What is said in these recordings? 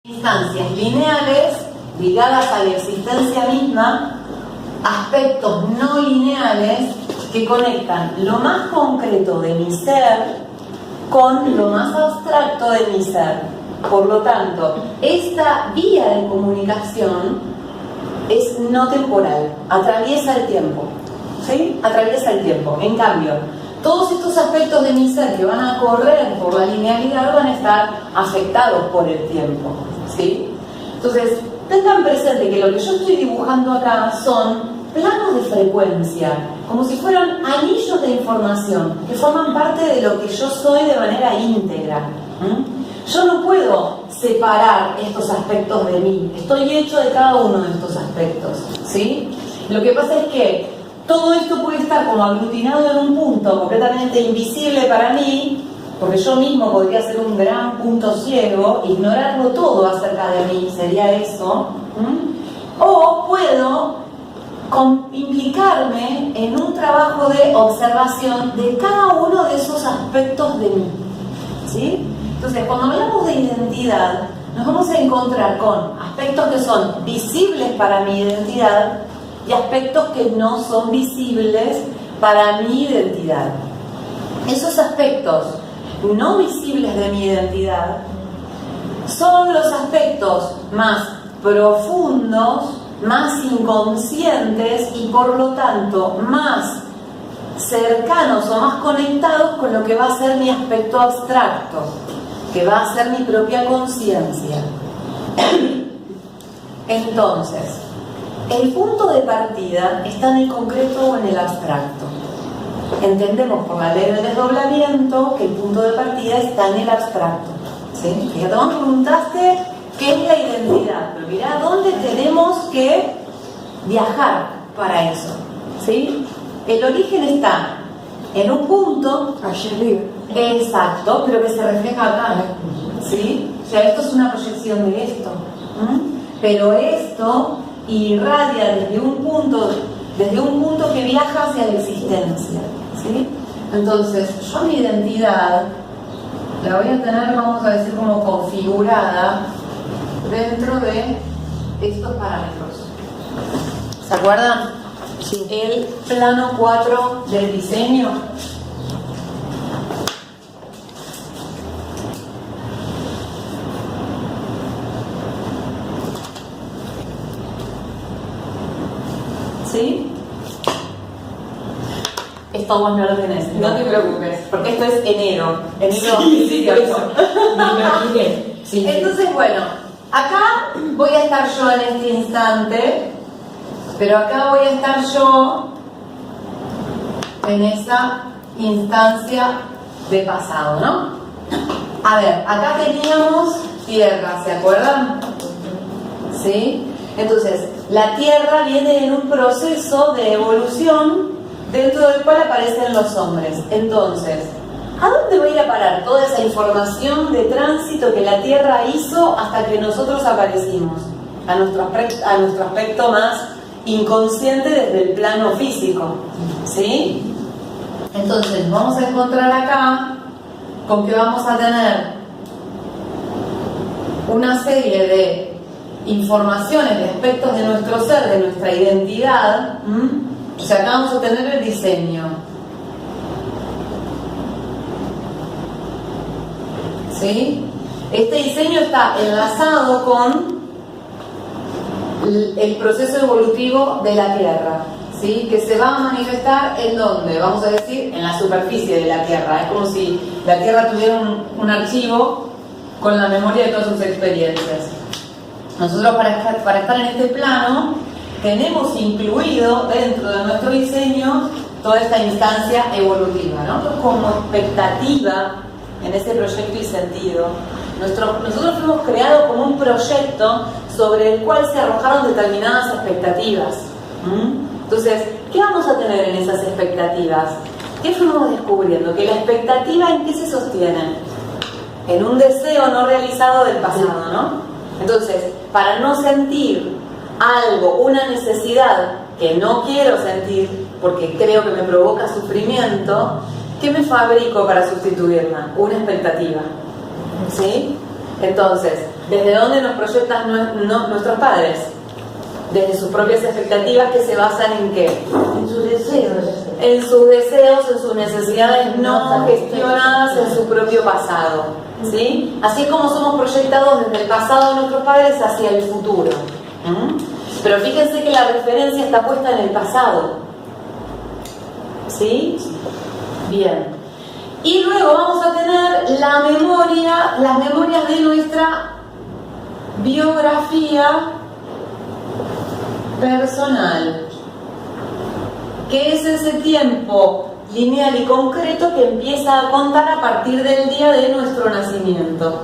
Instancias lineales ligadas a la existencia misma, aspectos no lineales que conectan lo más concreto de mi ser con lo más abstracto de mi ser. Por lo tanto, esta vía de comunicación es no temporal, atraviesa el tiempo, ¿sí? Atraviesa el tiempo. En cambio, todos estos aspectos de mi ser que van a correr por la linealidad van a estar afectados por el tiempo, ¿sí? Entonces, tengan presente que lo que yo estoy dibujando acá son planos de frecuencia, como si fueran anillos de información que forman parte de lo que yo soy de manera íntegra. Yo no puedo separar estos aspectos de mí, estoy hecho de cada uno de estos aspectos, ¿sí? Lo que pasa es que todo esto puede estar como aglutinado en un punto completamente invisible para mí, porque yo mismo podría ser un gran punto ciego, ignorarlo todo acerca de mí, sería eso. O puedo implicarme en un trabajo de observación de cada uno de esos aspectos de mí, ¿sí? Entonces, cuando hablamos de identidad, nos vamos a encontrar con aspectos que son visibles para mi identidad y aspectos que no son visibles para mi identidad. Esos aspectos no visibles de mi identidad son los aspectos más profundos, más inconscientes y por lo tanto más cercanos o más conectados con lo que va a ser mi aspecto abstracto, que va a ser mi propia conciencia. Entonces, el punto de partida está en el concreto o en el abstracto. Entendemos por la ley del desdoblamiento que el punto de partida está en el abstracto, ¿sí? Fíjate, vos me preguntaste qué es la identidad, pero mirá dónde tenemos que viajar para eso, ¿sí? El origen está en un punto, allí arriba, exacto, pero que se refleja acá, ¿sí? O sea, esto es una proyección de esto, pero esto irradia desde un punto que viaja hacia la existencia, ¿sí? Entonces, yo mi identidad la voy a tener, vamos a decir, como configurada dentro de estos parámetros. ¿Se acuerdan? sí. El plano 4 del diseño. ¿Sí? Esto vos no lo tenés, no te preocupes, porque esto es enero. Sí, por eso. Me imaginé. Sí. Entonces, bueno, acá voy a estar yo en este instante, pero acá voy a estar yo en esa instancia de pasado, ¿no? A ver, acá teníamos tierra, ¿se acuerdan? ¿Sí? Entonces, la tierra viene en un proceso de evolución dentro del cual aparecen los hombres. Entonces, ¿a dónde va a ir a parar toda esa información de tránsito que la tierra hizo hasta que nosotros aparecimos? A nuestro aspecto más inconsciente desde el plano físico, ¿sí? Entonces, vamos a encontrar acá con que vamos a tener una serie de informaciones, de aspectos de nuestro ser, de nuestra identidad. O sea, acá vamos a tener el diseño, ¿sí? Este diseño está enlazado con el proceso evolutivo de la Tierra, ¿sí? Que se va a manifestar en ¿dónde? Vamos a decir, en la superficie de la Tierra. Es como si la Tierra tuviera un archivo con la memoria de todas sus experiencias. Nosotros para estar en este plano tenemos incluido dentro de nuestro diseño toda esta instancia evolutiva, ¿no? Como expectativa en ese proyecto y sentido. Nosotros fuimos creados como un proyecto sobre el cual se arrojaron determinadas expectativas. Entonces, ¿qué vamos a tener en esas expectativas? ¿Qué fuimos descubriendo? Que la expectativa, ¿en qué se sostiene? En un deseo no realizado del pasado, ¿no? Entonces, para no sentir algo, una necesidad que no quiero sentir porque creo que me provoca sufrimiento, ¿qué me fabrico para sustituirla? Una expectativa, ¿sí? Entonces, ¿Desde dónde nos proyectan nuestros padres? Desde sus propias expectativas, que se basan en ¿qué? En sus deseos. En sus deseos, en sus necesidades no gestionadas en su propio pasado, ¿sí? Así es como somos proyectados desde el pasado de nuestros padres hacia el futuro. Pero fíjense que la referencia está puesta en el pasado, ¿sí? Bien. Y luego vamos a tener las memorias de nuestra biografía personal, que es ese tiempo lineal y concreto que empieza a contar a partir del día de nuestro nacimiento,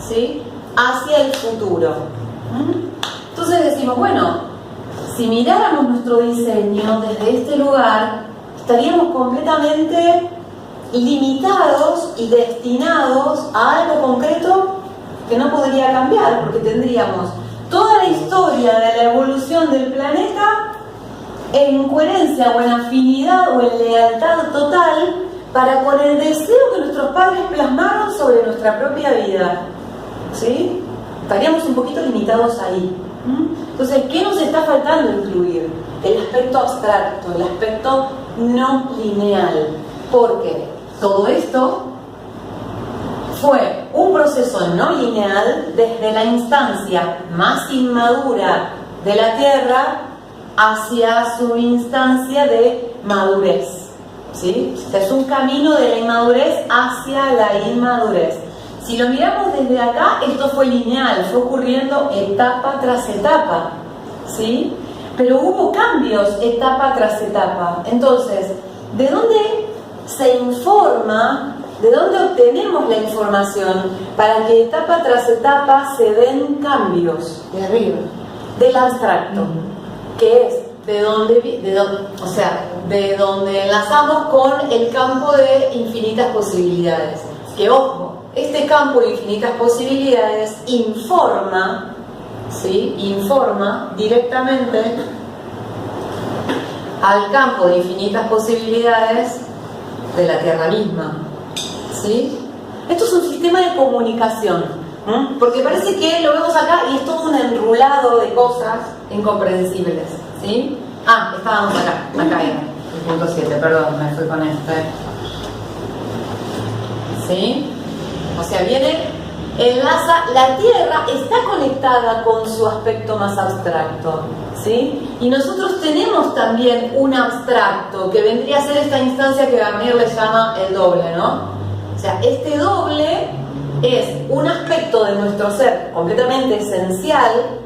¿sí? Hacia el futuro. Entonces decimos, bueno, si miráramos nuestro diseño desde este lugar, estaríamos completamente limitados y destinados a algo concreto que no podría cambiar, porque tendríamos toda la historia de la evolución del planeta en coherencia o en afinidad o en lealtad total para con el deseo que nuestros padres plasmaron sobre nuestra propia vida, ¿sí? Estaríamos un poquito limitados ahí. Entonces, ¿qué nos está faltando incluir? El aspecto abstracto, el aspecto no lineal, porque todo esto fue un proceso no lineal desde la instancia más inmadura de la Tierra hacia su instancia de madurez, ¿sí? Es un camino de la inmadurez hacia la inmadurez. Si lo miramos desde acá, esto fue lineal, fue ocurriendo etapa tras etapa, ¿sí? Pero hubo cambios etapa tras etapa. Entonces, ¿de dónde se informa? ¿De dónde obtenemos la información para que etapa tras etapa se den cambios? De arriba. Del abstracto, que es de donde enlazamos con el campo de infinitas posibilidades. Que ojo, este campo de infinitas posibilidades informa, ¿sí? Informa directamente al campo de infinitas posibilidades de la Tierra misma, ¿sí? Esto es un sistema de comunicación, porque parece que lo vemos acá y es todo un enrulado de cosas incomprensibles, ¿sí? Estábamos acá era el punto 7, perdón, me fui con este, ¿sí? O sea, enlaza, la Tierra está conectada con su aspecto más abstracto, ¿sí? Y nosotros tenemos también un abstracto que vendría a ser esta instancia que Garnier le llama el doble, ¿no? O sea, este doble es un aspecto de nuestro ser completamente esencial.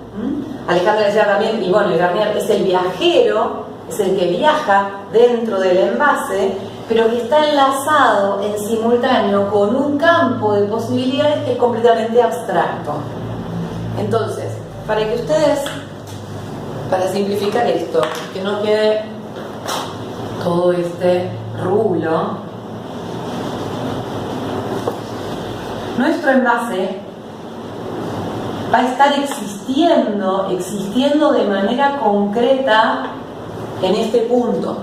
Alejandra decía también, y bueno, Garnier es el viajero, es el que viaja dentro del envase, pero que está enlazado en simultáneo con un campo de posibilidades que es completamente abstracto. Entonces, para que ustedes, para simplificar esto, que no quede todo este rulo, nuestro envase va a estar existiendo de manera concreta en este punto,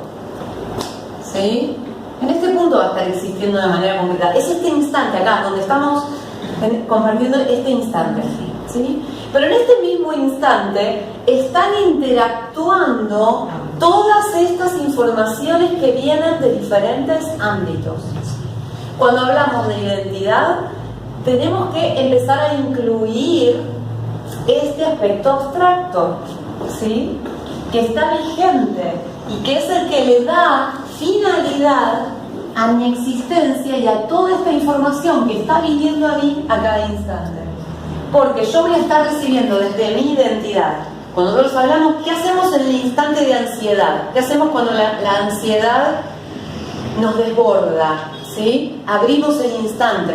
¿sí? En este punto va a estar existiendo de manera concreta. Es este instante acá, donde estamos compartiendo este instante, ¿sí? Pero en este mismo instante están interactuando todas estas informaciones que vienen de diferentes ámbitos. Cuando hablamos de identidad, tenemos que empezar a incluir este aspecto abstracto, ¿sí? Que está vigente y que es el que le da finalidad a mi existencia y a toda esta información que está viniendo a mí a cada instante. Porque yo voy a estar recibiendo desde mi identidad. Cuando nosotros hablamos, ¿qué hacemos en el instante de ansiedad? ¿Qué hacemos cuando la ansiedad nos desborda? ¿Sí? Abrimos el instante.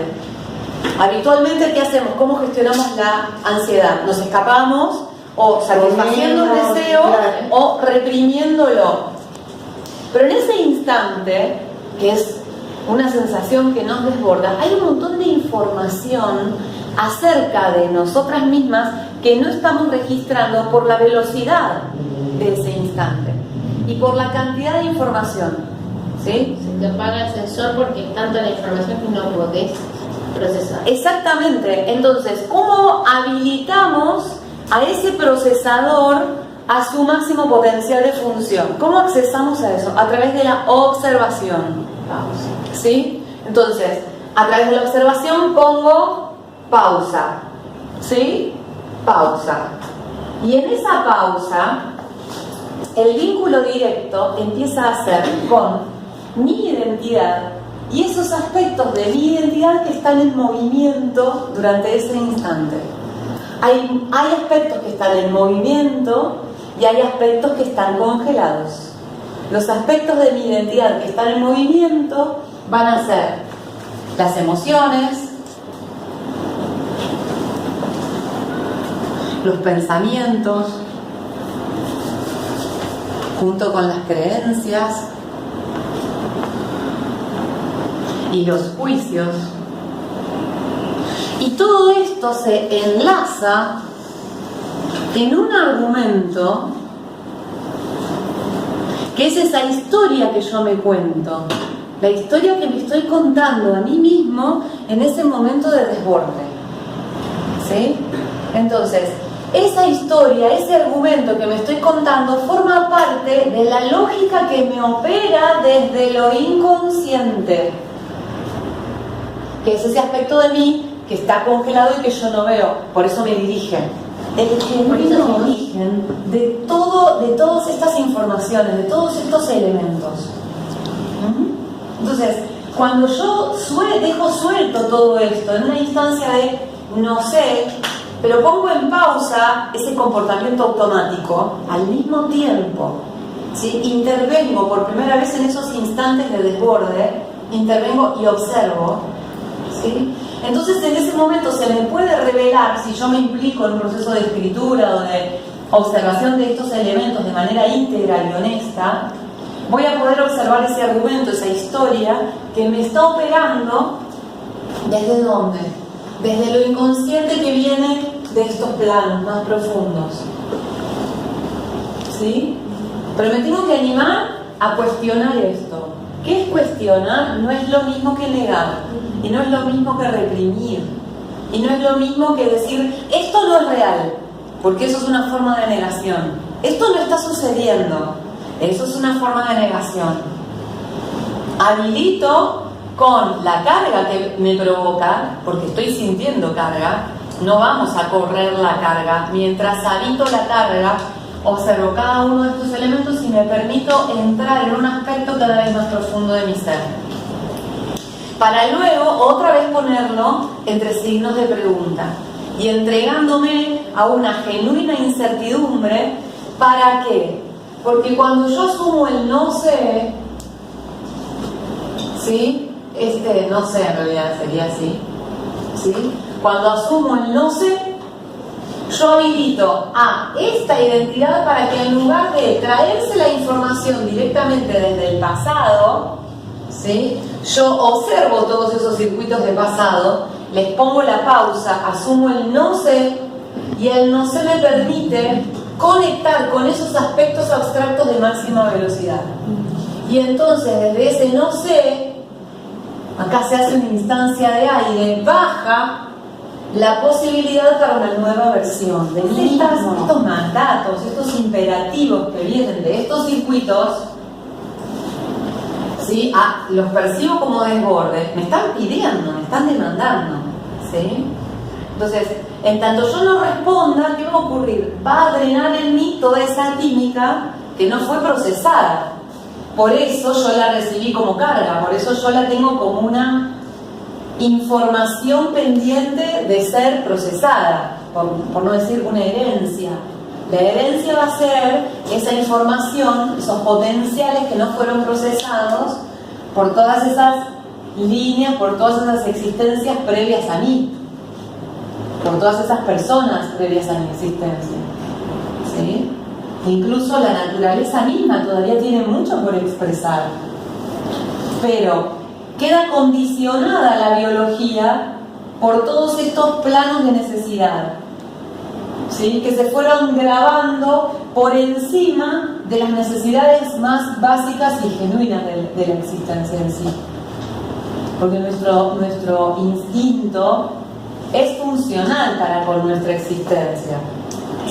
Habitualmente, ¿qué hacemos? ¿Cómo gestionamos la ansiedad? ¿Nos escapamos o satisfaciendo el deseo o reprimiéndolo? Pero en ese instante, que es una sensación que nos desborda, hay un montón de información acerca de nosotras mismas que no estamos registrando por la velocidad de ese instante y por la cantidad de información, ¿sí? Se te apaga el sensor porque es tanta la información que no podés procesar. Exactamente. Entonces, ¿cómo habilitamos a ese procesador a su máximo potencial de función? ¿Cómo accesamos a eso? A través de la observación. Pausa. ¿Sí? Entonces, a través de la observación pongo pausa. ¿Sí? Pausa. Y en esa pausa, el vínculo directo empieza a ser con mi identidad y esos aspectos de mi identidad que están en movimiento durante ese instante. Hay aspectos que están en movimiento y hay aspectos que están congelados. Los aspectos de mi identidad que están en movimiento van a ser las emociones, los pensamientos, junto con las creencias y los juicios. Y todo esto se enlaza en un argumento que es esa historia que yo me cuento, la historia que me estoy contando a mí mismo en ese momento de desborde. ¿Sí? Entonces, esa historia, ese argumento que me estoy contando forma parte de la lógica que me opera desde lo inconsciente, que es ese aspecto de mí que está congelado y que yo no veo, por eso me dirige. El genuino origen de todas estas informaciones, de todos estos elementos. Entonces, cuando yo dejo suelto todo esto en una instancia de no sé, pero pongo en pausa ese comportamiento automático, al mismo tiempo, ¿sí? Intervengo por primera vez en esos instantes de desborde, intervengo y observo, ¿sí? Entonces en ese momento se me puede revelar, si yo me implico en un proceso de escritura o de observación de estos elementos de manera íntegra y honesta, voy a poder observar ese argumento, esa historia que me está operando. ¿Desde dónde? Desde lo inconsciente que viene de estos planos más profundos. ¿Sí? Pero me tengo que animar a cuestionar esto. ¿Qué es cuestionar? No es lo mismo que negar, y no es lo mismo que reprimir, y no es lo mismo que decir esto no es real, porque eso es una forma de negación. Esto no está sucediendo, eso es una forma de negación. Habilito con la carga que me provoca, porque estoy sintiendo carga. No vamos a correr la carga. Mientras habito la carga, observo cada uno de estos elementos y me permito entrar en un aspecto cada vez más profundo de mi ser, para luego otra vez ponerlo entre signos de pregunta y entregándome a una genuina incertidumbre. ¿Para qué? Porque cuando yo asumo el no sé, ¿sí? No sé, en realidad sería así, ¿sí? Cuando asumo el no sé, yo habilito a esta identidad para que en lugar de traerse la información directamente desde el pasado, ¿sí? Yo observo todos esos circuitos de pasado, les pongo la pausa, asumo el no sé, y el no sé me permite conectar con esos aspectos abstractos de máxima velocidad. Y entonces desde ese no sé, acá se hace una instancia de aire, baja la posibilidad para una nueva versión de estos mandatos, estos imperativos que vienen de estos circuitos. ¿Sí? Los percibo como desborde, me están pidiendo, me están demandando, ¿sí? Entonces, en tanto yo no responda, ¿qué va a ocurrir? Va a drenar en mí toda esa química que no fue procesada. Por eso yo la recibí como carga, por eso yo la tengo como una información pendiente de ser procesada, por no decir una herencia. La herencia va a ser esa información, esos potenciales que no fueron procesados por todas esas líneas, por todas esas existencias previas a mí, por todas esas personas previas a mi existencia, ¿sí? Incluso la naturaleza misma todavía tiene mucho por expresar, pero queda condicionada la biología por todos estos planos de necesidad, ¿sí? Que se fueron grabando por encima de las necesidades más básicas y genuinas de la existencia en sí. porque nuestro instinto es funcional para con nuestra existencia,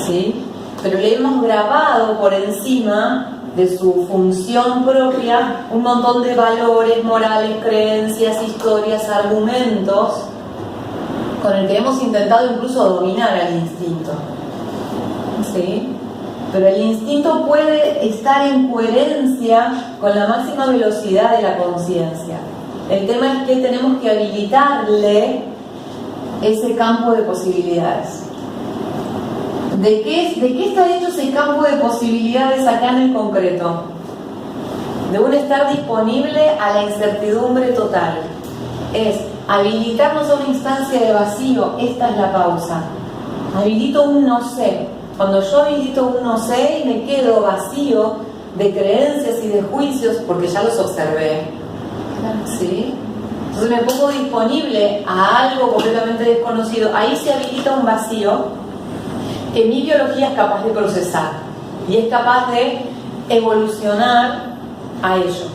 ¿sí? Pero le hemos grabado por encima de su función propia un montón de valores, morales, creencias, historias, argumentos con el que hemos intentado incluso dominar al instinto, ¿sí? Pero el instinto puede estar en coherencia con la máxima velocidad de la conciencia. El tema es que tenemos que habilitarle ese campo de posibilidades. ¿De qué está hecho ese campo de posibilidades acá en el concreto? De un estar disponible a la incertidumbre total. Es habilitarnos a una instancia de vacío. Esta es la pausa. Habilito un no sé. Cuando yo habilito un no sé y me quedo vacío de creencias y de juicios, porque ya los observé, ¿sí? Entonces me pongo disponible a algo completamente desconocido. Ahí se habilita un vacío que mi biología es capaz de procesar y es capaz de evolucionar a ello,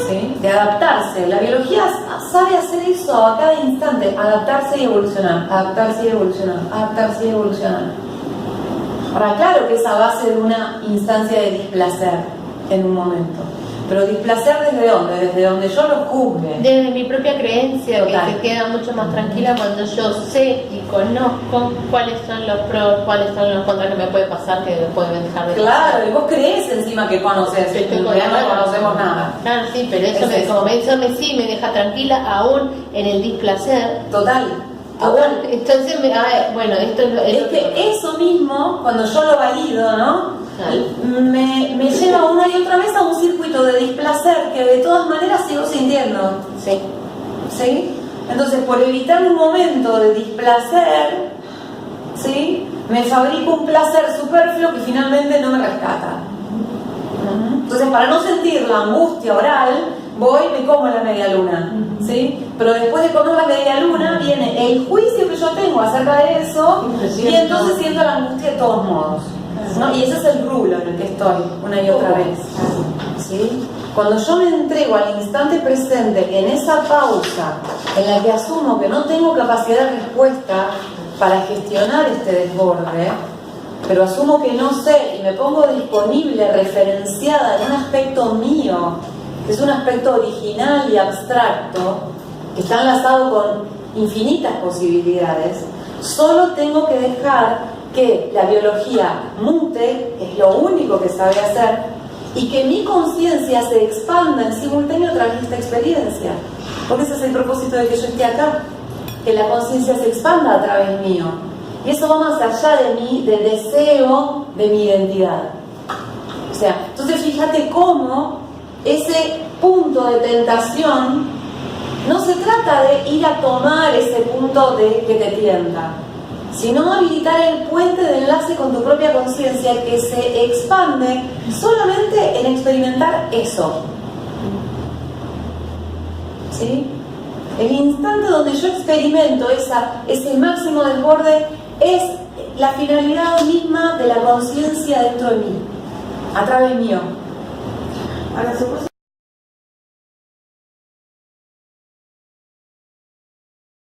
¿sí? De adaptarse. La biología sabe hacer eso a cada instante, adaptarse y evolucionar, adaptarse y evolucionar, adaptarse y evolucionar. Ahora, claro que es a base de una instancia de displacer en un momento. Pero displacer ¿desde dónde? Desde donde yo lo juzgue. Desde mi propia creencia, total, que se queda mucho más tranquila cuando yo sé y conozco cuáles son los pros, cuáles son los contras que me puede pasar, que me pueden dejar de Claro, pasar. y vos crees encima que conoces, en realidad no conocemos nada. Claro, sí, pero eso, Es eso. sí me deja tranquila aún en el displacer. Total. Total. Entonces, bueno, esto es lo Es que eso mismo, cuando yo lo valido, ¿no? Me lleva una y otra vez a un circuito de displacer que de todas maneras sigo sintiendo. Sí. ¿Sí? Entonces, por evitar un momento de displacer, ¿sí? Me fabrico un placer superfluo que finalmente no me rescata. Entonces, para no sentir la angustia oral, voy y me como la media luna, ¿sí? Pero después de comer la media luna viene el juicio que yo tengo acerca de eso y entonces siento la angustia de todos modos, ¿no? Y ese es el rulo en el que estoy una y otra vez, ¿sí? Cuando yo me entrego al instante presente en esa pausa en la que asumo que no tengo capacidad de respuesta para gestionar este desborde, pero asumo que no sé y me pongo disponible, referenciada en un aspecto mío, que es un aspecto original y abstracto, que está enlazado con infinitas posibilidades, solo tengo que dejar que la biología mute, que es lo único que sabe hacer, y que mi conciencia se expanda en simultáneo a través de esta experiencia. Porque ese es el propósito de que yo esté acá, que la conciencia se expanda a través mío. Y eso va más allá de mí, del deseo de mi identidad. O sea, entonces fíjate cómo ese punto de tentación no se trata de ir a tomar ese punto de que te tienta, sino habilitar el puente de enlace con tu propia conciencia que se expande solamente en experimentar eso. ¿Sí? El instante donde yo experimento ese máximo desborde es la finalidad misma de la conciencia dentro de mí, a través mío. Ahora,